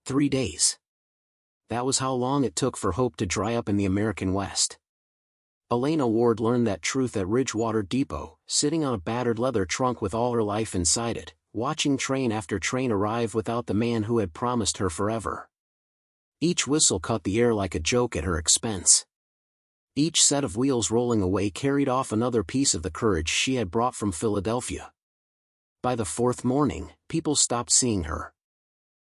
3 days. That was how long it took for hope to dry up in the American West. Elena Ward learned that truth at Ridgewater Depot, sitting on a battered leather trunk with all her life inside it, watching train after train arrive without the man who had promised her forever. Each whistle cut the air like a joke at her expense. Each set of wheels rolling away carried off another piece of the courage she had brought from Philadelphia. By the fourth morning, people stopped seeing her.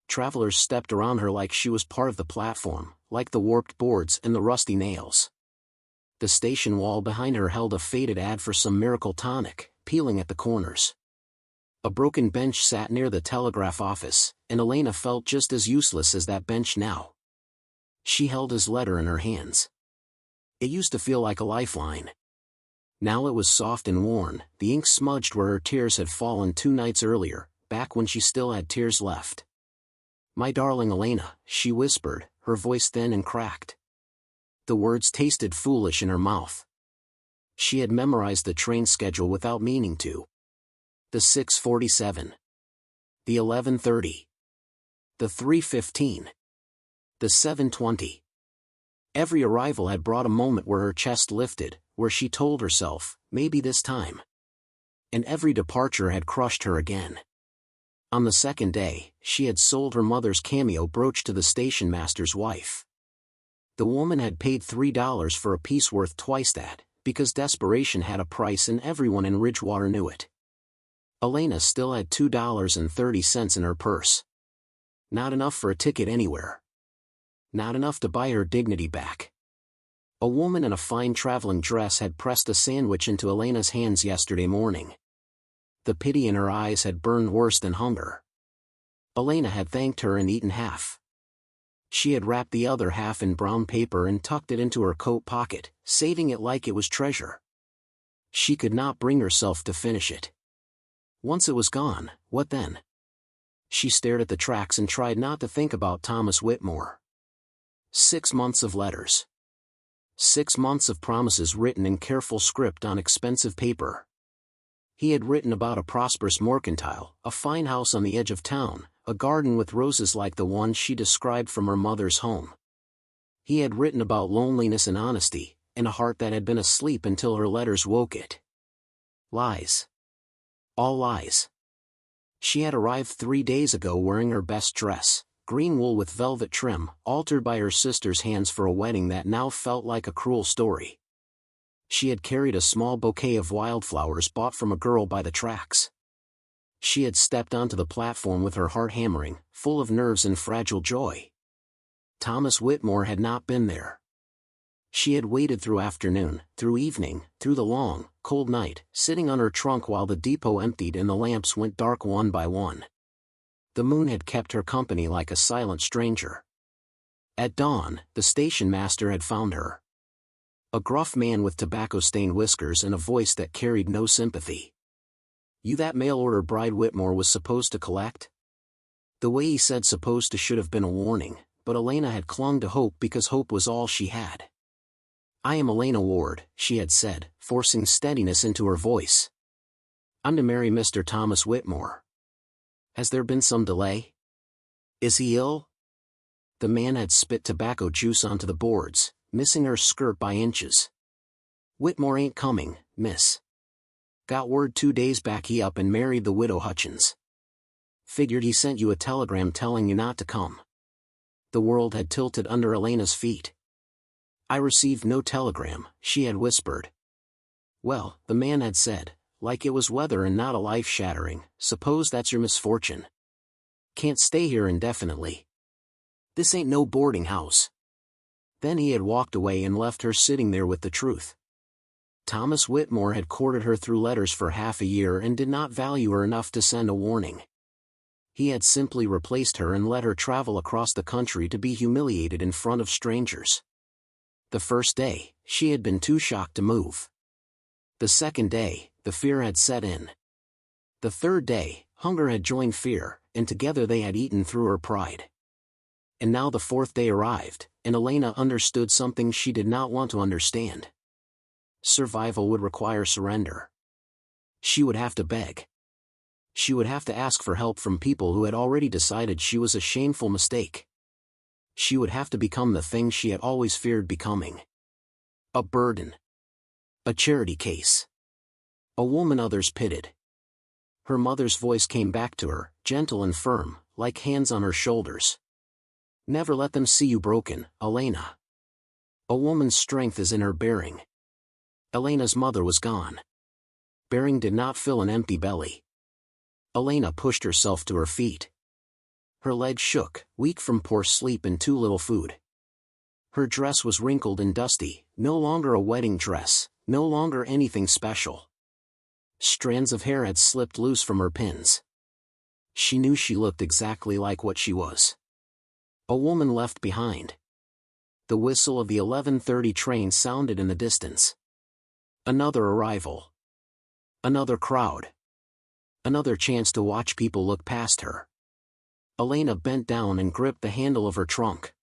Travelers stepped around her like she was part of the platform, like the warped boards and the rusty nails. The station wall behind her held a faded ad for some miracle tonic, peeling at the corners. A broken bench sat near the telegraph office, and Elena felt just as useless as that bench now. She held his letter in her hands. It used to feel like a lifeline. Now it was soft and worn, the ink smudged where her tears had fallen 2 nights earlier, back when she still had tears left. "My darling Elena," she whispered, her voice thin and cracked. The words tasted foolish in her mouth. She had memorized the train schedule without meaning to. The 6:47. The 11:30. The 3:15. The 7:20. Every arrival had brought a moment where her chest lifted, where she told herself, maybe this time. And every departure had crushed her again. On the second day, she had sold her mother's cameo brooch to the station master's wife. The woman had paid $3 for a piece worth twice that, because desperation had a price and everyone in Ridgewater knew it. Elena still had $2.30 in her purse. Not enough for a ticket anywhere. Not enough to buy her dignity back. A woman in a fine traveling dress had pressed a sandwich into Elena's hands yesterday morning. The pity in her eyes had burned worse than hunger. Elena had thanked her and eaten half. She had wrapped the other half in brown paper and tucked it into her coat pocket, saving it like it was treasure. She could not bring herself to finish it. Once it was gone, what then? She stared at the tracks and tried not to think about Thomas Whitmore. 6 months of letters. 6 months of promises written in careful script on expensive paper. He had written about a prosperous mercantile, a fine house on the edge of town, a garden with roses like the one she described from her mother's home. He had written about loneliness and honesty, and a heart that had been asleep until her letters woke it. Lies. All lies. She had arrived 3 days ago wearing her best dress, green wool with velvet trim, altered by her sister's hands for a wedding that now felt like a cruel story. She had carried a small bouquet of wildflowers bought from a girl by the tracks. She had stepped onto the platform with her heart hammering, full of nerves and fragile joy. Thomas Whitmore had not been there. She had waited through afternoon, through evening, through the long, cold night, sitting on her trunk while the depot emptied and the lamps went dark one by one. The moon had kept her company like a silent stranger. At dawn, the station master had found her. A gruff man with tobacco-stained whiskers and a voice that carried no sympathy. "You that mail-order bride Whitmore was supposed to collect?" The way he said supposed to should have been a warning, but Elena had clung to hope because hope was all she had. "I am Elena Ward," she had said, forcing steadiness into her voice. "I'm to marry Mr. Thomas Whitmore. Has there been some delay? Is he ill?" The man had spit tobacco juice onto the boards, missing her skirt by inches. "Whitmore ain't coming, miss. Got word 2 days back he up and married the widow Hutchins. Figured he sent you a telegram telling you not to come." The world had tilted under Elena's feet. "I received no telegram," she had whispered. "Well," the man had said, like it was weather and not a life-shattering, "suppose that's your misfortune. Can't stay here indefinitely. This ain't no boarding house." Then he had walked away and left her sitting there with the truth. Thomas Whitmore had courted her through letters for half a year and did not value her enough to send a warning. He had simply replaced her and let her travel across the country to be humiliated in front of strangers. The first day, she had been too shocked to move. The second day, the fear had set in. The third day, hunger had joined fear, and together they had eaten through her pride. And now the fourth day arrived, and Elena understood something she did not want to understand. Survival would require surrender. She would have to beg. She would have to ask for help from people who had already decided she was a shameful mistake. She would have to become the thing she had always feared becoming. A burden. A charity case. A woman others pitied. Her mother's voice came back to her, gentle and firm, like hands on her shoulders. Never let them see you broken, Elena. A woman's strength is in her bearing. Elena's mother was gone. Bearing did not fill an empty belly. Elena pushed herself to her feet. Her legs shook, weak from poor sleep and too little food. Her dress was wrinkled and dusty, no longer a wedding dress, no longer anything special. Strands of hair had slipped loose from her pins. She knew she looked exactly like what she was. A woman left behind. The whistle of the 11:30 train sounded in the distance. Another arrival. Another crowd. Another chance to watch people look past her. Elena bent down and gripped the handle of her trunk.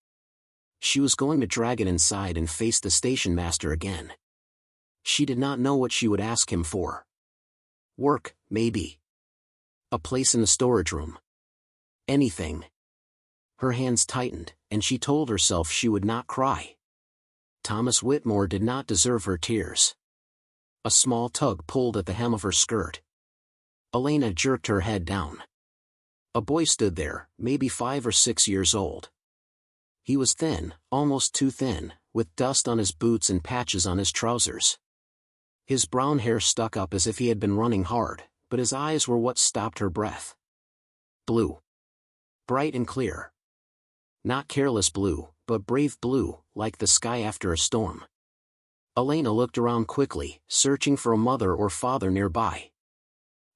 She was going to drag it inside and face the station master again. She did not know what she would ask him for. Work, maybe. A place in the storage room. Anything. Her hands tightened, and she told herself she would not cry. Thomas Whitmore did not deserve her tears. A small tug pulled at the hem of her skirt. Elena jerked her head down. A boy stood there, maybe 5 or 6 years old. He was thin, almost too thin, with dust on his boots and patches on his trousers. His brown hair stuck up as if he had been running hard, but his eyes were what stopped her breath. Blue. Bright and clear. Not careless blue, but brave blue, like the sky after a storm. Elena looked around quickly, searching for a mother or father nearby.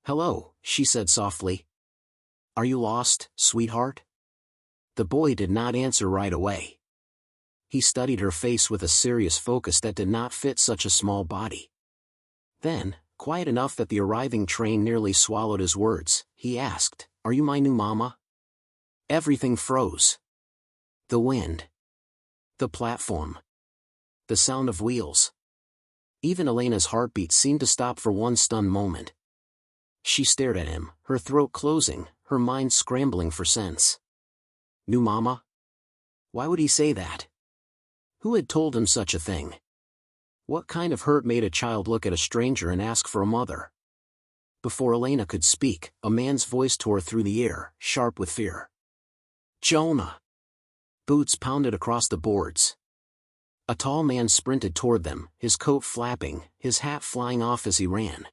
"Hello," she said softly. "Are you lost, sweetheart?" The boy did not answer right away. He studied her face with a serious focus that did not fit such a small body. Then, quiet enough that the arriving train nearly swallowed his words, he asked, "Are you my new mama?" Everything froze. The wind. The platform. The sound of wheels. Even Elena's heartbeat seemed to stop for one stunned moment. She stared at him, her throat closing, her mind scrambling for sense. New mama? Why would he say that? Who had told him such a thing? What kind of hurt made a child look at a stranger and ask for a mother? Before Elena could speak, a man's voice tore through the air, sharp with fear. "Jonah!" Boots pounded across the boards. A tall man sprinted toward them, his coat flapping, his hat flying off as he ran.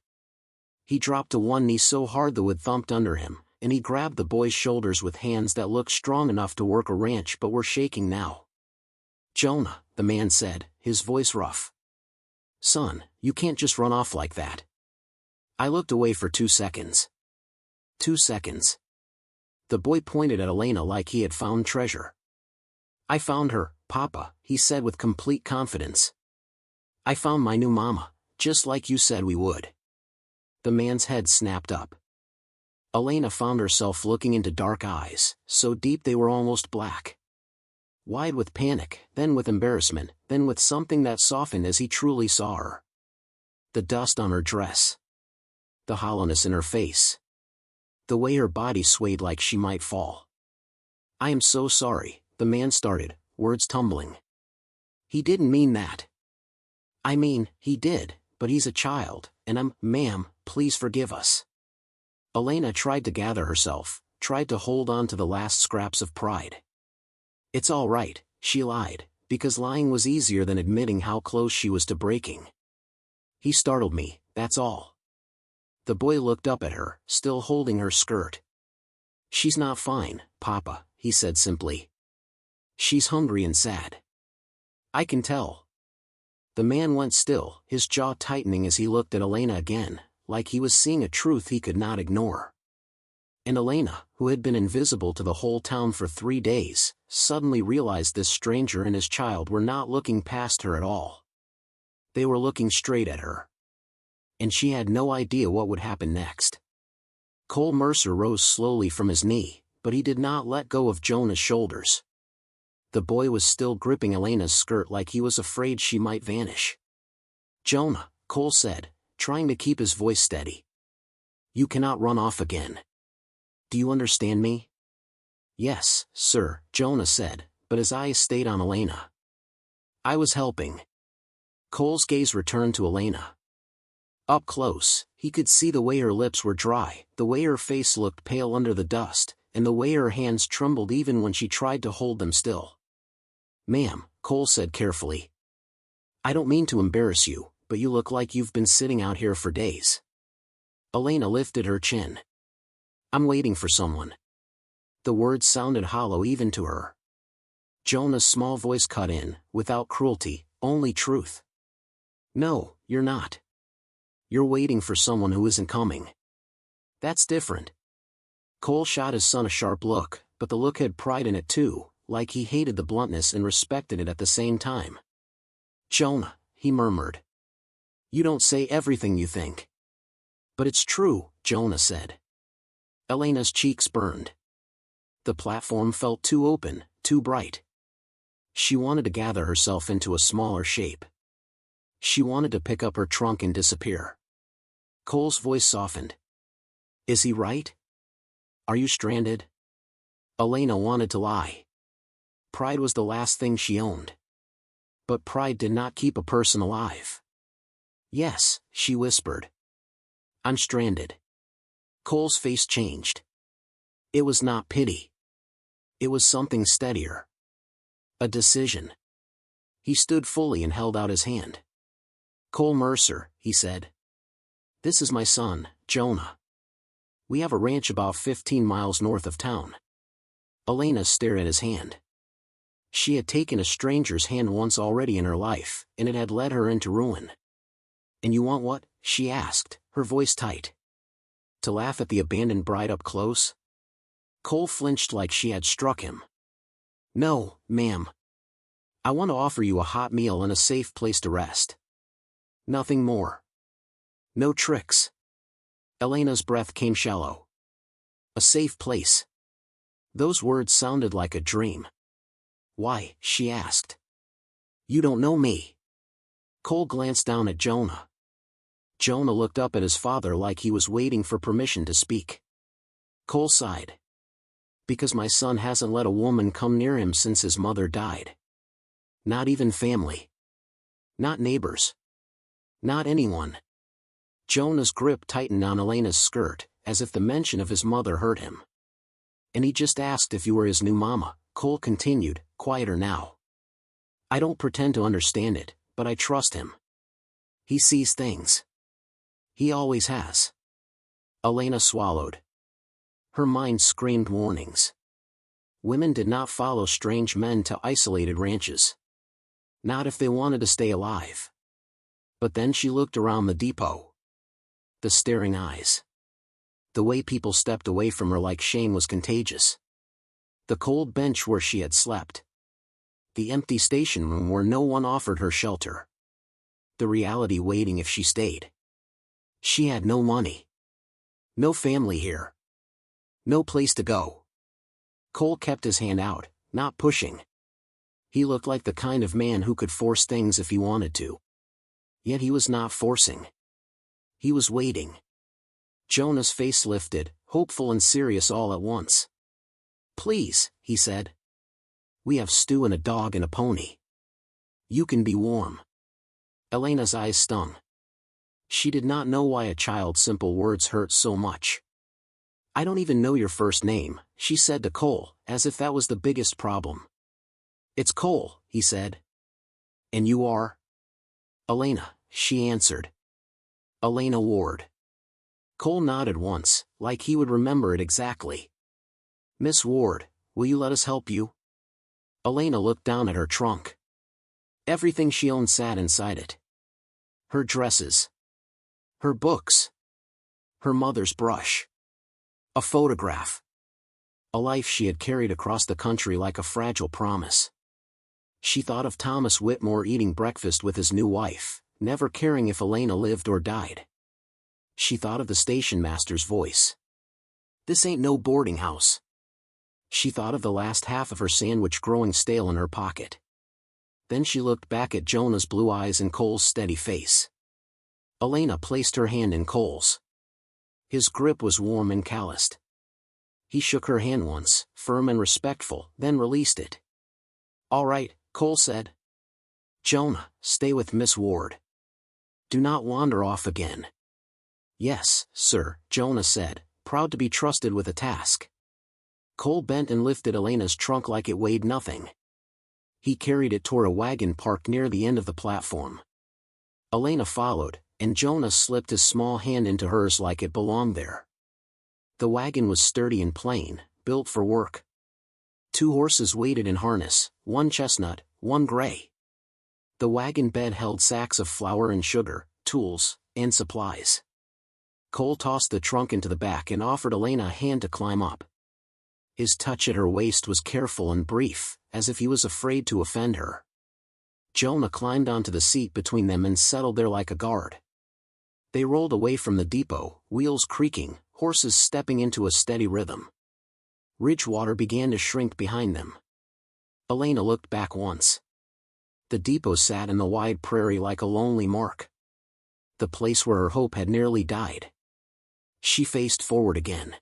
He dropped to one knee so hard the wood thumped under him, and he grabbed the boy's shoulders with hands that looked strong enough to work a wrench but were shaking now. "Jonah," the man said, his voice rough. "Son, you can't just run off like that." I looked away for 2 seconds. 2 seconds. The boy pointed at Elena like he had found treasure. "I found her, Papa," he said with complete confidence. "I found my new mama, just like you said we would." The man's head snapped up. Elena found herself looking into dark eyes, so deep they were almost black. Wide with panic, then with embarrassment, then with something that softened as he truly saw her. The dust on her dress. The hollowness in her face. The way her body swayed like she might fall. "I am so sorry," the man started, words tumbling. "He didn't mean that." "I mean, he did, but he's a child, and ma'am, please forgive us." Elena tried to gather herself, tried to hold on to the last scraps of pride. "It's all right," she lied, because lying was easier than admitting how close she was to breaking. "He startled me, that's all." The boy looked up at her, still holding her skirt. "She's not fine, Papa," he said simply. "She's hungry and sad. I can tell." The man went still, his jaw tightening as he looked at Elena again, like he was seeing a truth he could not ignore. And Elena, who had been invisible to the whole town for 3 days, suddenly realized this stranger and his child were not looking past her at all. They were looking straight at her. And she had no idea what would happen next. Cole Mercer rose slowly from his knee, but he did not let go of Jonah's shoulders. The boy was still gripping Elena's skirt like he was afraid she might vanish. "Jonah," Cole said, trying to keep his voice steady. "You cannot run off again." Do you understand me? Yes, sir, Jonah said, but his eyes stayed on Elena. I was helping. Cole's gaze returned to Elena. Up close, he could see the way her lips were dry, the way her face looked pale under the dust, and the way her hands trembled even when she tried to hold them still. Ma'am, Cole said carefully. I don't mean to embarrass you, but you look like you've been sitting out here for days. Elena lifted her chin. I'm waiting for someone. The words sounded hollow even to her. Jonah's small voice cut in, without cruelty, only truth. No, you're not. You're waiting for someone who isn't coming. That's different. Cole shot his son a sharp look, but the look had pride in it too, like he hated the bluntness and respected it at the same time. Jonah, he murmured. You don't say everything you think. But it's true, Jonah said. Elena's cheeks burned. The platform felt too open, too bright. She wanted to gather herself into a smaller shape. She wanted to pick up her trunk and disappear. Cole's voice softened. Is he right? Are you stranded? Elena wanted to lie. Pride was the last thing she owned. But pride did not keep a person alive. Yes, she whispered. I'm stranded. Cole's face changed. It was not pity. It was something steadier. A decision. He stood fully and held out his hand. Cole Mercer, he said. This is my son, Jonah. We have a ranch about 15 miles north of town. Elena stared at his hand. She had taken a stranger's hand once already in her life, and it had led her into ruin. And you want what? She asked, her voice tight. To laugh at the abandoned bride up close? Cole flinched like she had struck him. No, ma'am. I want to offer you a hot meal and a safe place to rest. Nothing more. No tricks. Elena's breath came shallow. A safe place. Those words sounded like a dream. Why? She asked. You don't know me. Cole glanced down at Jonah. Jonah looked up at his father like he was waiting for permission to speak. Cole sighed. Because my son hasn't let a woman come near him since his mother died. Not even family. Not neighbors. Not anyone. Jonah's grip tightened on Elena's skirt, as if the mention of his mother hurt him. And he just asked if you were his new mama, Cole continued, quieter now. I don't pretend to understand it, but I trust him. He sees things. He always has. Elena swallowed. Her mind screamed warnings. Women did not follow strange men to isolated ranches. Not if they wanted to stay alive. But then she looked around the depot. The staring eyes. The way people stepped away from her like shame was contagious. The cold bench where she had slept. The empty station room where no one offered her shelter. The reality waiting if she stayed. She had no money. No family here. No place to go. Cole kept his hand out, not pushing. He looked like the kind of man who could force things if he wanted to. Yet he was not forcing. He was waiting. Jonah's face lifted, hopeful and serious all at once. Please, he said. We have stew and a dog and a pony. You can be warm. Elena's eyes stung. She did not know why a child's simple words hurt so much. I don't even know your first name, she said to Cole, as if that was the biggest problem. It's Cole, he said. And you are? Elena, she answered. Elena Ward. Cole nodded once, like he would remember it exactly. Miss Ward, will you let us help you? Elena looked down at her trunk. Everything she owned sat inside it. Her dresses. Her books. Her mother's brush. A photograph. A life she had carried across the country like a fragile promise. She thought of Thomas Whitmore eating breakfast with his new wife, never caring if Elena lived or died. She thought of the station master's voice. This ain't no boarding house. She thought of the last half of her sandwich growing stale in her pocket. Then she looked back at Jonah's blue eyes and Cole's steady face. Elena placed her hand in Cole's. His grip was warm and calloused. He shook her hand once, firm and respectful, then released it. "All right," Cole said. "Jonah, stay with Miss Ward. Do not wander off again." "Yes, sir," Jonah said, proud to be trusted with a task. Cole bent and lifted Elena's trunk like it weighed nothing. He carried it toward a wagon parked near the end of the platform. Elena followed, and Jonah slipped his small hand into hers like it belonged there. The wagon was sturdy and plain, built for work. 2 horses waited in harness, one chestnut, one gray. The wagon bed held sacks of flour and sugar, tools, and supplies. Cole tossed the trunk into the back and offered Elena a hand to climb up. His touch at her waist was careful and brief, as if he was afraid to offend her. Jonah climbed onto the seat between them and settled there like a guard. They rolled away from the depot, wheels creaking, horses stepping into a steady rhythm. Ridgewater began to shrink behind them. Elena looked back once. The depot sat in the wide prairie like a lonely mark. The place where her hope had nearly died. She faced forward again.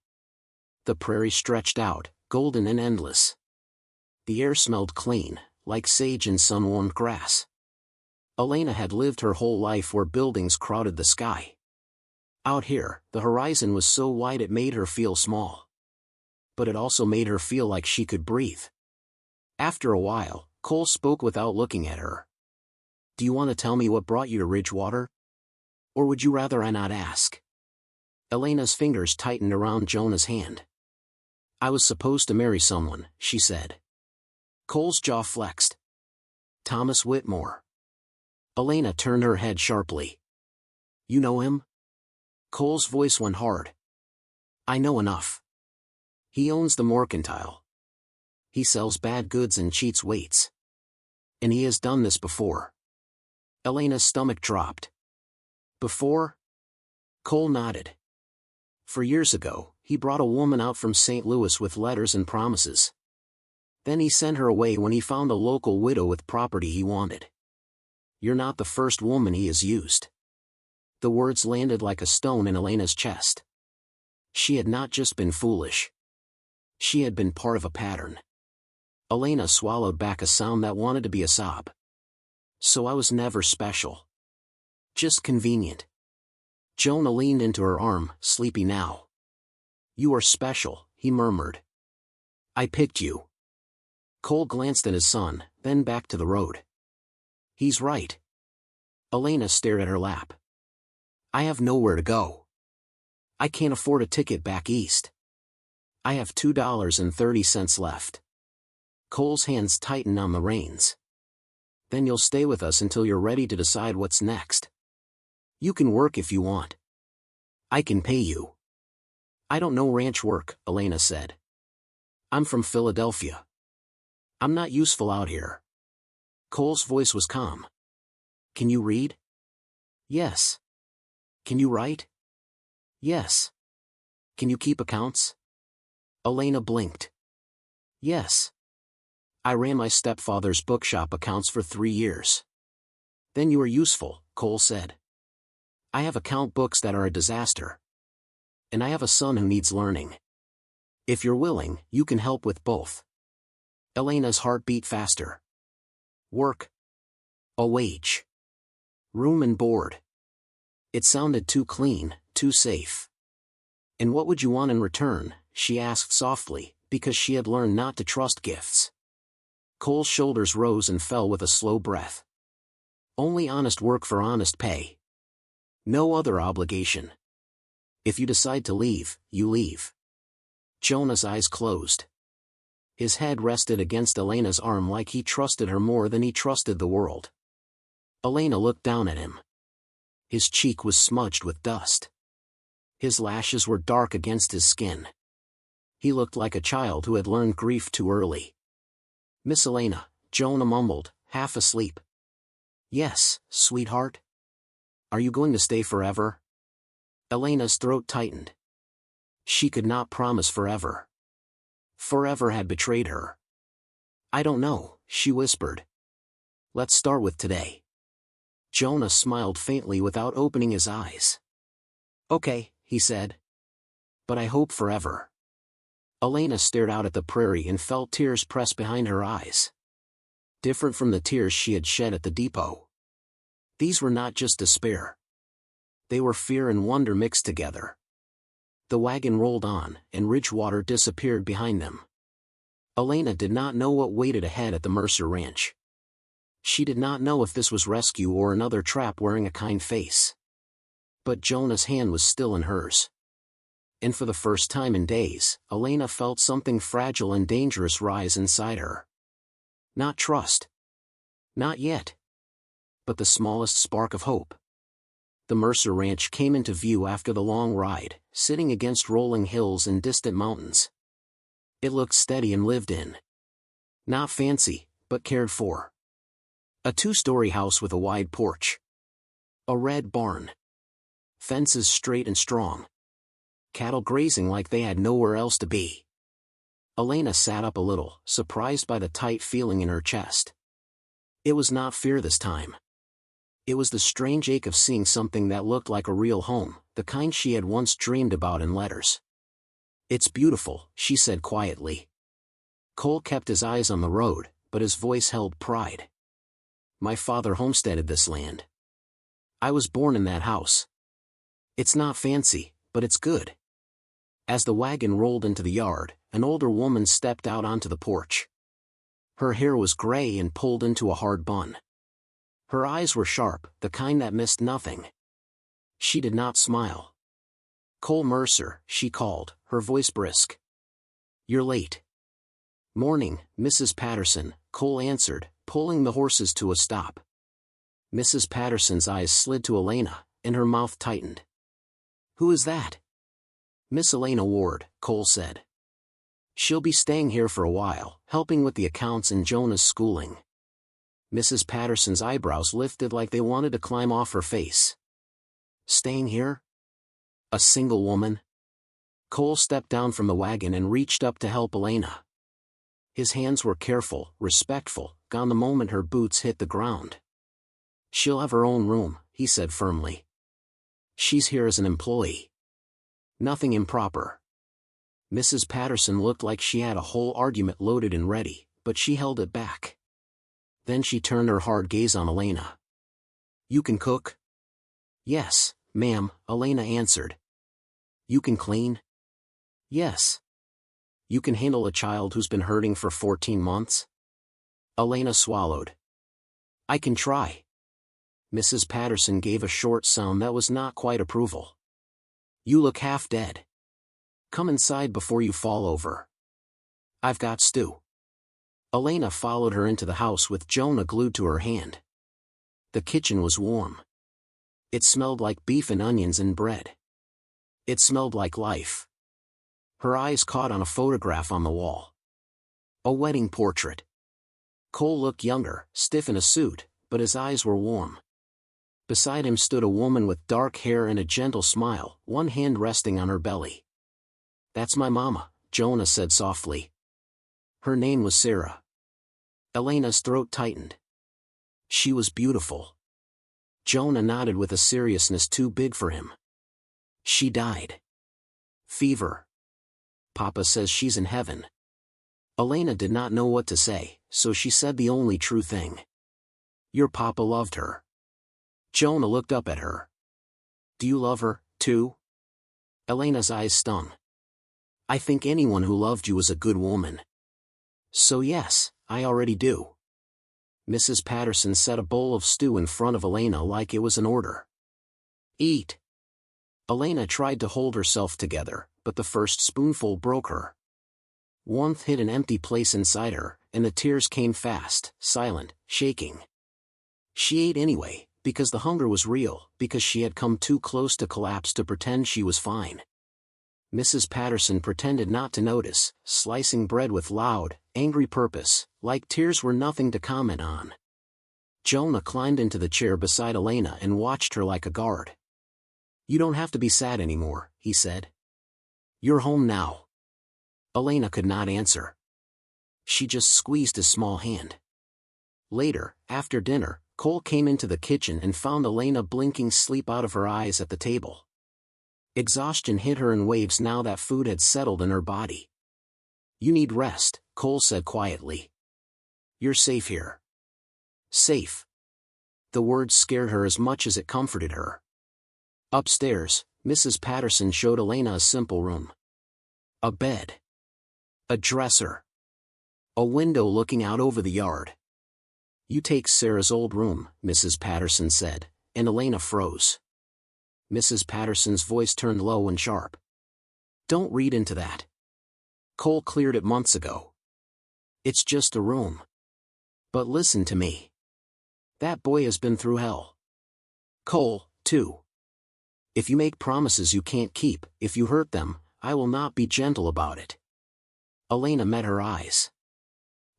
The prairie stretched out, golden and endless. The air smelled clean, like sage and sun-warmed grass. Elena had lived her whole life where buildings crowded the sky. Out here, the horizon was so wide it made her feel small. But it also made her feel like she could breathe. After a while, Cole spoke without looking at her. "Do you want to tell me what brought you to Ridgewater? Or would you rather I not ask?" Elena's fingers tightened around Jonah's hand. "I was supposed to marry someone," she said. Cole's jaw flexed. "Thomas Whitmore." Elena turned her head sharply. "You know him?" Cole's voice went hard. "I know enough. He owns the mercantile. He sells bad goods and cheats waits. And he has done this before." Elena's stomach dropped. "Before?" Cole nodded. "For years ago, he brought a woman out from St. Louis with letters and promises. Then he sent her away when he found a local widow with property he wanted. You're not the first woman he has used." The words landed like a stone in Elena's chest. She had not just been foolish. She had been part of a pattern. Elena swallowed back a sound that wanted to be a sob. "So I was never special. Just convenient." Jonah leaned into her arm, sleepy now. "You are special," he murmured. "I picked you." Cole glanced at his son, then back to the road. "He's right." Elena stared at her lap. "I have nowhere to go. I can't afford a ticket back east. I have $2.30 left." Cole's hands tightened on the reins. "Then you'll stay with us until you're ready to decide what's next. You can work if you want. I can pay you." "I don't know ranch work," Elena said. "I'm from Philadelphia. I'm not useful out here." Cole's voice was calm. "Can you read?" "Yes." "Can you write?" "Yes." "Can you keep accounts?" Elena blinked. "Yes. I ran my stepfather's bookshop accounts for 3 years. "Then you are useful," Cole said. "I have account books that are a disaster. And I have a son who needs learning. If you're willing, you can help with both." Elena's heart beat faster. "Work? A wage? Room and board?" It sounded too clean, too safe. "And what would you want in return?" she asked softly, because she had learned not to trust gifts. Cole's shoulders rose and fell with a slow breath. "Only honest work for honest pay. No other obligation. If you decide to leave, you leave." Jonah's eyes closed. His head rested against Elena's arm like he trusted her more than he trusted the world. Elena looked down at him. His cheek was smudged with dust. His lashes were dark against his skin. He looked like a child who had learned grief too early. "Miss Elena," Jonah mumbled, half asleep. "Yes, sweetheart? Are you going to stay forever?" Elena's throat tightened. She could not promise forever. Forever had betrayed her. "I don't know," she whispered. "Let's start with today." Jonah smiled faintly without opening his eyes. "Okay," he said. "But I hope forever." Elena stared out at the prairie and felt tears press behind her eyes. Different from the tears she had shed at the depot. These were not just despair. They were fear and wonder mixed together. The wagon rolled on, and Ridgewater disappeared behind them. Elena did not know what waited ahead at the Mercer Ranch. She did not know if this was rescue or another trap wearing a kind face. But Jonah's hand was still in hers. And for the first time in days, Elena felt something fragile and dangerous rise inside her. Not trust. Not yet. But the smallest spark of hope. The Mercer Ranch came into view after the long ride, sitting against rolling hills and distant mountains. It looked steady and lived in. Not fancy, but cared for. A 2-story house with a wide porch. A red barn. Fences straight and strong. Cattle grazing like they had nowhere else to be. Elena sat up a little, surprised by the tight feeling in her chest. It was not fear this time. It was the strange ache of seeing something that looked like a real home, the kind she had once dreamed about in letters. "It's beautiful," she said quietly. Cole kept his eyes on the road, but his voice held pride. "My father homesteaded this land. I was born in that house. It's not fancy, but it's good." As the wagon rolled into the yard, an older woman stepped out onto the porch. Her hair was gray and pulled into a hard bun. Her eyes were sharp, the kind that missed nothing. She did not smile. "Cole Mercer," she called, her voice brisk. "You're late." "Morning, Mrs. Patterson," Cole answered, pulling the horses to a stop. Mrs. Patterson's eyes slid to Elena, and her mouth tightened. "Who is that?" "Miss Elena Ward," Cole said. "She'll be staying here for a while, helping with the accounts and Jonah's schooling." Mrs. Patterson's eyebrows lifted like they wanted to climb off her face. "Staying here? A single woman?" Cole stepped down from the wagon and reached up to help Elena. His hands were careful, respectful, gone the moment her boots hit the ground. "She'll have her own room," he said firmly. "She's here as an employee. Nothing improper." Mrs. Patterson looked like she had a whole argument loaded and ready, but she held it back. Then she turned her hard gaze on Elena. "You can cook?" "Yes, ma'am," Elena answered. "You can clean?" "Yes." "You can handle a child who's been hurting for 14 months?" Elena swallowed. "I can try." Mrs. Patterson gave a short sound that was not quite approval. "You look half dead. Come inside before you fall over. I've got stew." Elena followed her into the house with Jonah glued to her hand. The kitchen was warm. It smelled like beef and onions and bread. It smelled like life. Her eyes caught on a photograph on the wall. A wedding portrait. Cole looked younger, stiff in a suit, but his eyes were warm. Beside him stood a woman with dark hair and a gentle smile, one hand resting on her belly. "That's my mama," Jonah said softly. Her name was Sarah. Elena's throat tightened. She was beautiful. Jonah nodded with a seriousness too big for him. "She died. Fever. Papa says she's in heaven." Elena did not know what to say, so she said the only true thing. "Your papa loved her." Jonah looked up at her. "Do you love her, too?" Elena's eyes stung. "I think anyone who loved you was a good woman." "So yes, I already do." Mrs. Patterson set a bowl of stew in front of Elena like it was an order. "Eat." Elena tried to hold herself together, but the first spoonful broke her. Warmth hit an empty place inside her, and the tears came fast, silent, shaking. She ate anyway, because the hunger was real, because she had come too close to collapse to pretend she was fine. Mrs. Patterson pretended not to notice, slicing bread with loud, angry purpose, like tears were nothing to comment on. Jonah climbed into the chair beside Elena and watched her like a guard. "You don't have to be sad anymore," he said. "You're home now." Elena could not answer. She just squeezed his small hand. Later, after dinner, Cole came into the kitchen and found Elena blinking sleep out of her eyes at the table. Exhaustion hit her in waves now that food had settled in her body. You need rest, Cole said quietly. You're safe here. Safe. The words scared her as much as it comforted her. Upstairs, Mrs. Patterson showed Elena a simple room. A bed. A dresser. A window looking out over the yard. You take Sarah's old room, Mrs. Patterson said, and Elena froze. Mrs. Patterson's voice turned low and sharp. Don't read into that. Cole cleared it months ago. It's just a room. But listen to me. That boy has been through hell. Cole, too. If you make promises you can't keep, if you hurt them, I will not be gentle about it. Elena met her eyes.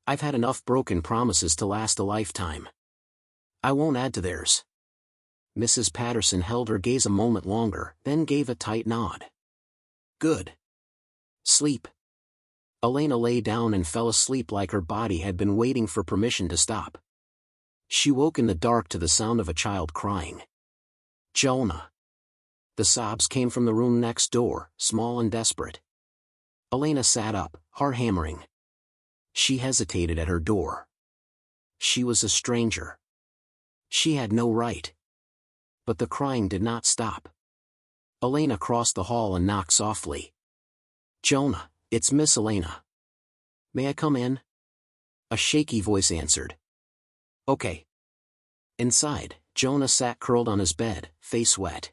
I've had enough broken promises to last a lifetime. I won't add to theirs. Mrs. Patterson held her gaze a moment longer, then gave a tight nod. Good. Sleep. Elena lay down and fell asleep like her body had been waiting for permission to stop. She woke in the dark to the sound of a child crying. Jonah. The sobs came from the room next door, small and desperate. Elena sat up, heart hammering. She hesitated at her door. She was a stranger. She had no right. But the crying did not stop. Elena crossed the hall and knocked softly. Jonah, it's Miss Elena. May I come in? A shaky voice answered. Okay. Inside, Jonah sat curled on his bed, face wet.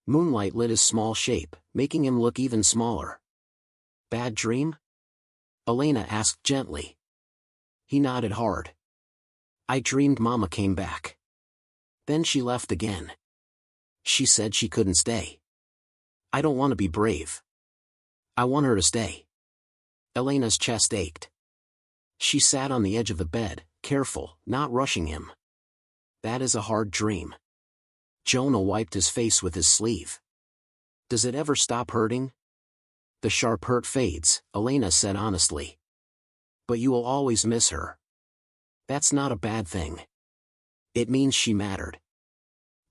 Moonlight lit his small shape, making him look even smaller. Bad dream? Elena asked gently. He nodded hard. I dreamed Mama came back. Then she left again. She said she couldn't stay. I don't want to be brave. I want her to stay. Elena's chest ached. She sat on the edge of the bed, careful, not rushing him. That is a hard dream. Jonah wiped his face with his sleeve. Does it ever stop hurting? The sharp hurt fades, Elena said honestly. But you will always miss her. That's not a bad thing. It means she mattered.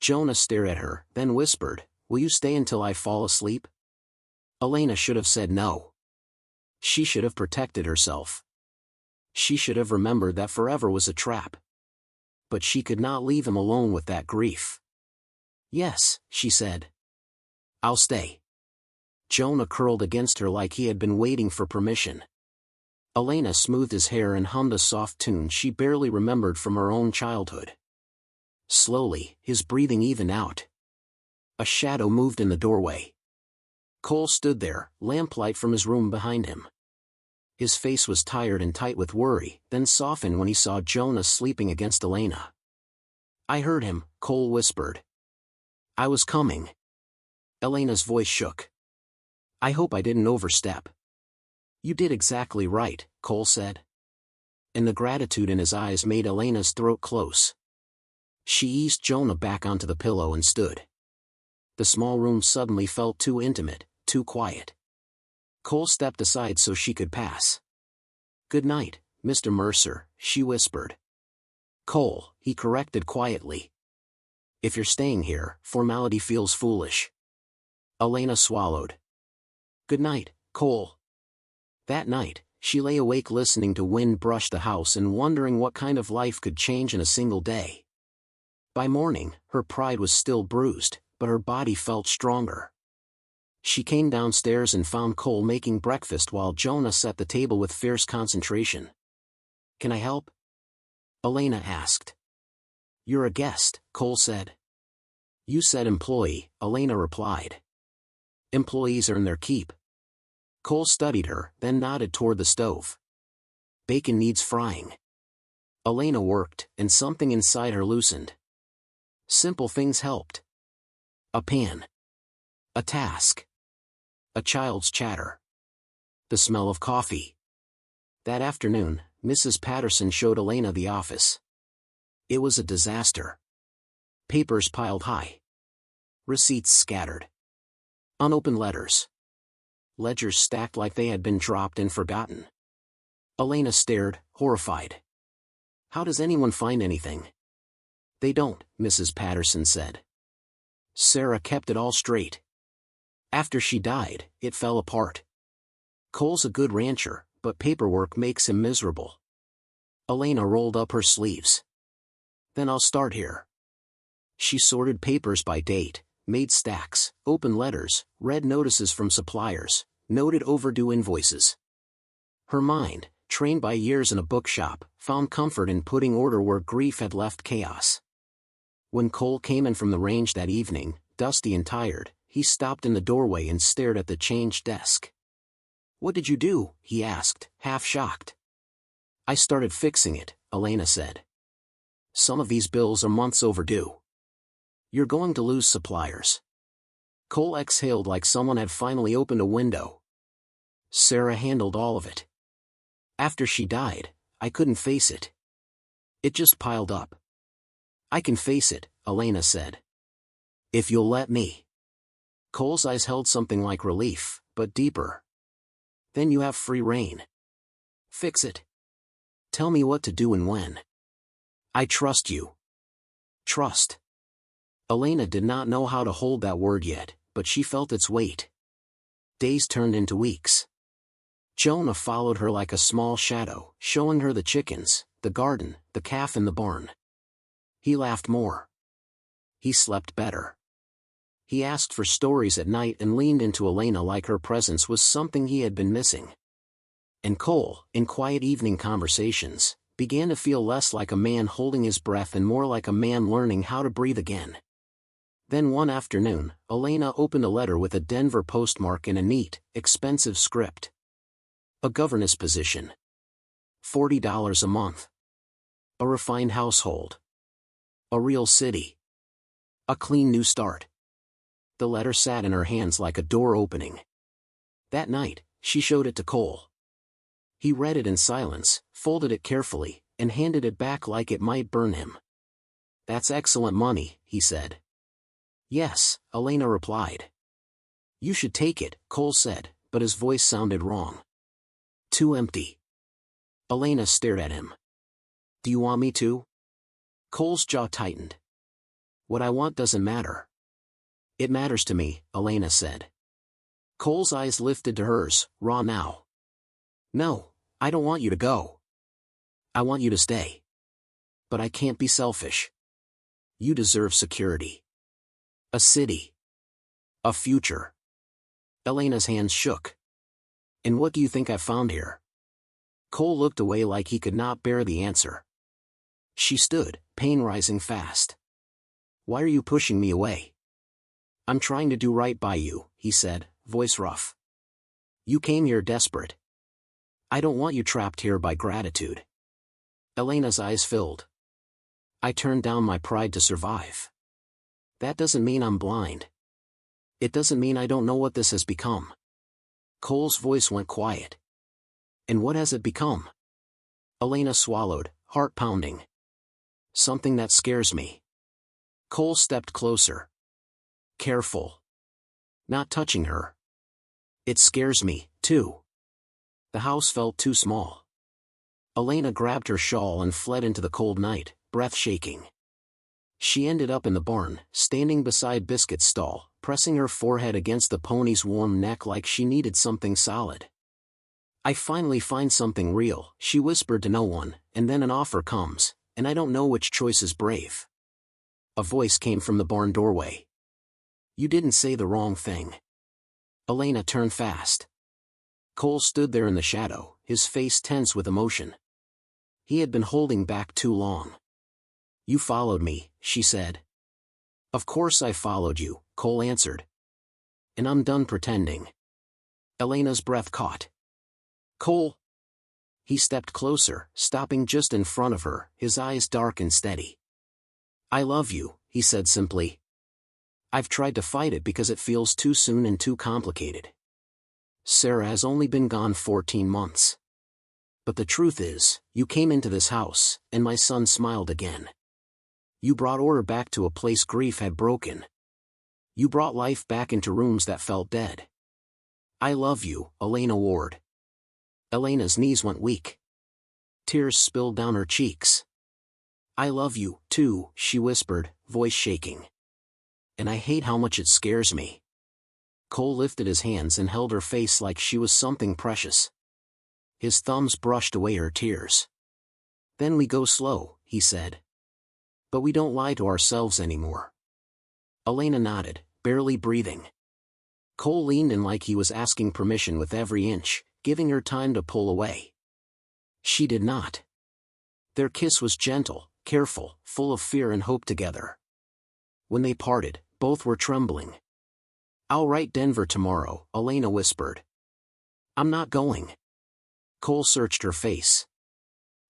Jonah stared at her, then whispered, will you stay until I fall asleep? Elena should have said no. She should have protected herself. She should have remembered that forever was a trap. But she could not leave him alone with that grief. Yes, she said. I'll stay. Jonah curled against her like he had been waiting for permission. Elena smoothed his hair and hummed a soft tune she barely remembered from her own childhood. Slowly, his breathing evened out. A shadow moved in the doorway. Cole stood there, lamplight from his room behind him. His face was tired and tight with worry, then softened when he saw Jonah sleeping against Elena. I heard him, Cole whispered. I was coming. Elena's voice shook. I hope I didn't overstep. You did exactly right, Cole said. And the gratitude in his eyes made Elena's throat close. She eased Jonah back onto the pillow and stood. The small room suddenly felt too intimate, too quiet. Cole stepped aside so she could pass. Good night, Mr. Mercer, she whispered. Cole, he corrected quietly. If you're staying here, formality feels foolish. Elena swallowed. Good night, Cole. That night, she lay awake listening to wind brush the house and wondering what kind of life could change in a single day. By morning, her pride was still bruised, but her body felt stronger. She came downstairs and found Cole making breakfast while Jonah set the table with fierce concentration. Can I help? Elena asked. You're a guest, Cole said. You said employee, Elena replied. Employees earn their keep. Cole studied her, then nodded toward the stove. Bacon needs frying. Elena worked, and something inside her loosened. Simple things helped. A pan. A task. A child's chatter. The smell of coffee. That afternoon, Mrs. Patterson showed Elena the office. It was a disaster. Papers piled high. Receipts scattered. Unopened letters. Ledgers stacked like they had been dropped and forgotten. Elena stared, horrified. How does anyone find anything? They don't, Mrs. Patterson said. Sarah kept it all straight. After she died, it fell apart. Cole's a good rancher, but paperwork makes him miserable. Elena rolled up her sleeves. Then I'll start here. She sorted papers by date, made stacks, opened letters, read notices from suppliers, noted overdue invoices. Her mind, trained by years in a bookshop, found comfort in putting order where grief had left chaos. When Cole came in from the range that evening, dusty and tired, he stopped in the doorway and stared at the change desk. "What did you do?" he asked, half shocked. "I started fixing it," Elena said. "Some of these bills are months overdue. You're going to lose suppliers." Cole exhaled like someone had finally opened a window. "Sarah handled all of it. After she died, I couldn't face it. It just piled up." "I can face it," Elena said. "If you'll let me." Cole's eyes held something like relief, but deeper. "Then you have free rein. Fix it. Tell me what to do and when. I trust you." Trust. Elena did not know how to hold that word yet, but she felt its weight. Days turned into weeks. Jonah followed her like a small shadow, showing her the chickens, the garden, the calf in the barn. He laughed more. He slept better. He asked for stories at night and leaned into Elena like her presence was something he had been missing. And Cole, in quiet evening conversations, began to feel less like a man holding his breath and more like a man learning how to breathe again. Then one afternoon, Elena opened a letter with a Denver postmark in a neat, expensive script. A governess position. $40 a month. A refined household. A real city. A clean new start. The letter sat in her hands like a door opening. That night, she showed it to Cole. He read it in silence, folded it carefully, and handed it back like it might burn him. "That's excellent money," he said. "Yes," Elena replied. "You should take it," Cole said, but his voice sounded wrong. Too empty. Elena stared at him. "Do you want me to?" Cole's jaw tightened. "What I want doesn't matter." "It matters to me," Elena said. Cole's eyes lifted to hers, raw now. "No, I don't want you to go. I want you to stay. But I can't be selfish. You deserve security. A city. A future." Elena's hands shook. "And what do you think I've found here?" Cole looked away like he could not bear the answer. She stood, pain rising fast. "Why are you pushing me away?" "I'm trying to do right by you," he said, voice rough. "You came here desperate. I don't want you trapped here by gratitude." Elena's eyes filled. "I turned down my pride to survive. That doesn't mean I'm blind. It doesn't mean I don't know what this has become." Cole's voice went quiet. "And what has it become?" Elena swallowed, heart pounding. "Something that scares me." Cole stepped closer. Careful. Not touching her. "It scares me, too." The house felt too small. Elena grabbed her shawl and fled into the cold night, breath shaking. She ended up in the barn, standing beside Biscuit's stall, pressing her forehead against the pony's warm neck like she needed something solid. "I finally find something real," she whispered to no one, and then an offer comes, and I don't know which choice is brave. A voice came from the barn doorway. "You didn't say the wrong thing." Elena turned fast. Cole stood there in the shadow, his face tense with emotion. He had been holding back too long. "You followed me," she said. "Of course I followed you," Cole answered. "And I'm done pretending." Elena's breath caught. "Cole." He stepped closer, stopping just in front of her, his eyes dark and steady. "I love you," he said simply. "I've tried to fight it because it feels too soon and too complicated. Sarah has only been gone 14 months. But the truth is, you came into this house, and my son smiled again. You brought order back to a place grief had broken. You brought life back into rooms that felt dead. I love you, Elena Ward." Elena's knees went weak. Tears spilled down her cheeks. "I love you, too," she whispered, voice shaking. "And I hate how much it scares me." Cole lifted his hands and held her face like she was something precious. His thumbs brushed away her tears. Then we go slow, he said. But we don't lie to ourselves anymore. Elena nodded, barely breathing. Cole leaned in like he was asking permission with every inch, giving her time to pull away. She did not. Their kiss was gentle, careful, full of fear and hope together. When they parted, both were trembling. "I'll write Denver tomorrow," Elena whispered. "I'm not going." Cole searched her face.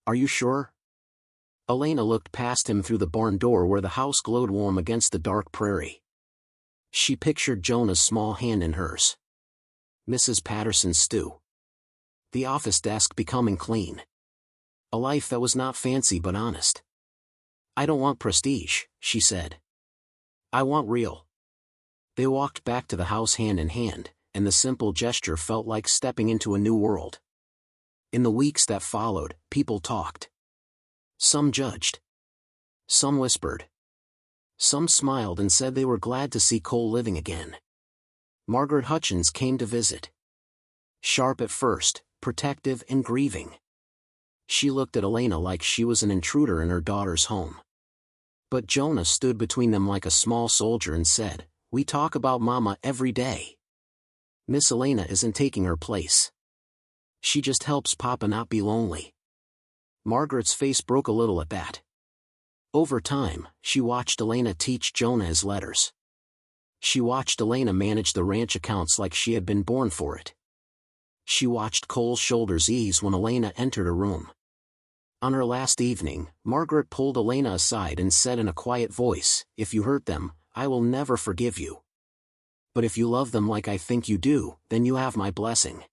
"Are you sure?" Elena looked past him through the barn door where the house glowed warm against the dark prairie. She pictured Jonah's small hand in hers. Mrs. Patterson's stew. The office desk becoming clean. A life that was not fancy but honest. "I don't want prestige," she said. "I want real." They walked back to the house hand in hand, and the simple gesture felt like stepping into a new world. In the weeks that followed, people talked. Some judged. Some whispered. Some smiled and said they were glad to see Cole living again. Margaret Hutchins came to visit. Sharp at first, protective and grieving. She looked at Elena like she was an intruder in her daughter's home. But Jonah stood between them like a small soldier and said, "We talk about Mama every day. Miss Elena isn't taking her place. She just helps Papa not be lonely." Margaret's face broke a little at that. Over time, she watched Elena teach Jonah his letters. She watched Elena manage the ranch accounts like she had been born for it. She watched Cole's shoulders ease when Elena entered a room. On her last evening, Margaret pulled Elena aside and said in a quiet voice, "If you hurt them, I will never forgive you. But if you love them like I think you do, then you have my blessing."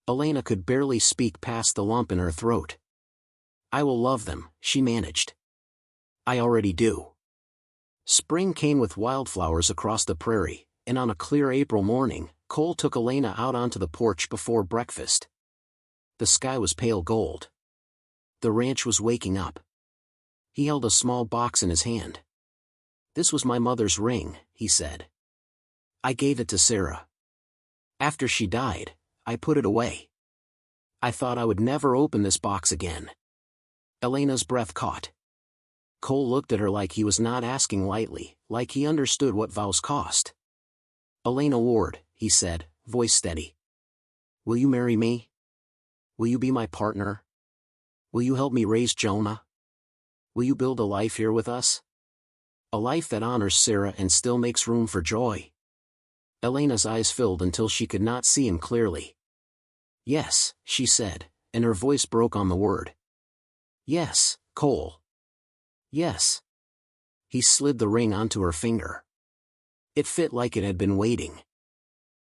Elena could barely speak past the lump in her throat. "I will love them," she managed. "I already do." Spring came with wildflowers across the prairie, and on a clear April morning, Cole took Elena out onto the porch before breakfast. The sky was pale gold. The ranch was waking up. He held a small box in his hand. "This was my mother's ring," he said. "I gave it to Sarah. After she died, I put it away. I thought I would never open this box again." Elena's breath caught. Cole looked at her like he was not asking lightly, like he understood what vows cost. "Elena Ward," he said, voice steady. "Will you marry me? Will you be my partner? Will you help me raise Jonah? Will you build a life here with us? A life that honors Sarah and still makes room for joy?" Elena's eyes filled until she could not see him clearly. "Yes," she said, and her voice broke on the word. "Yes, Cole. Yes." He slid the ring onto her finger. It fit like it had been waiting.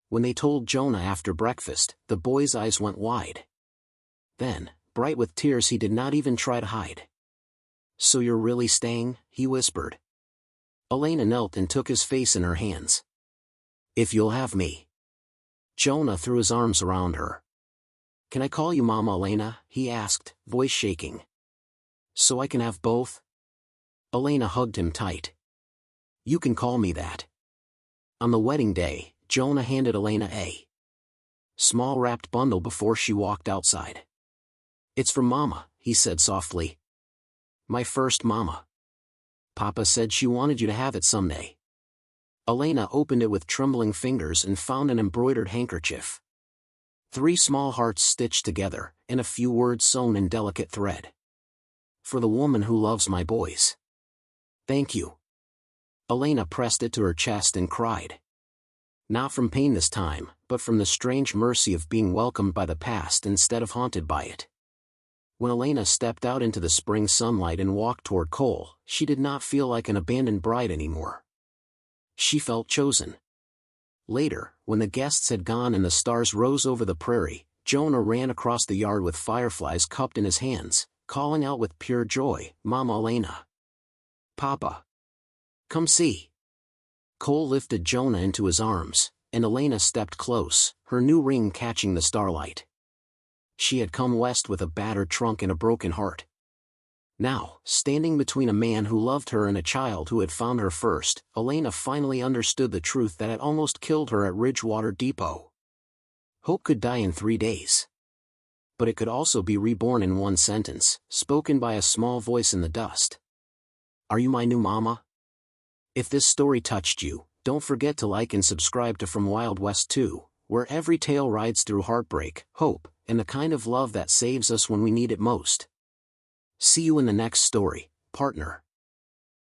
When they told Jonah after breakfast, the boy's eyes went wide. Then, bright with tears he did not even try to hide. "So you're really staying?" he whispered. Elena knelt and took his face in her hands. "If you'll have me." Jonah threw his arms around her. "Can I call you Mama Elena?" he asked, voice shaking. "So I can have both?" Elena hugged him tight. "You can call me that." On the wedding day, Jonah handed Elena a small wrapped bundle before she walked outside. "It's from Mama," he said softly. "My first Mama. Papa said she wanted you to have it someday." Elena opened it with trembling fingers and found an embroidered handkerchief. 3 small hearts stitched together, and a few words sewn in delicate thread. "For the woman who loves my boys. Thank you." Elena pressed it to her chest and cried. Not from pain this time, but from the strange mercy of being welcomed by the past instead of haunted by it. When Elena stepped out into the spring sunlight and walked toward Cole, she did not feel like an abandoned bride anymore. She felt chosen. Later, when the guests had gone and the stars rose over the prairie, Jonah ran across the yard with fireflies cupped in his hands, calling out with pure joy, "Mama Elena. Papa. Come see." Cole lifted Jonah into his arms, and Elena stepped close, her new ring catching the starlight. She had come west with a battered trunk and a broken heart. Now, standing between a man who loved her and a child who had found her first, Elena finally understood the truth that had almost killed her at Ridgewater Depot. Hope could die in 3 days. But it could also be reborn in one sentence, spoken by a small voice in the dust. Are you my new mama? If this story touched you, don't forget to like and subscribe to From Wild West 2, where every tale rides through heartbreak, hope, and the kind of love that saves us when we need it most. See you in the next story, partner.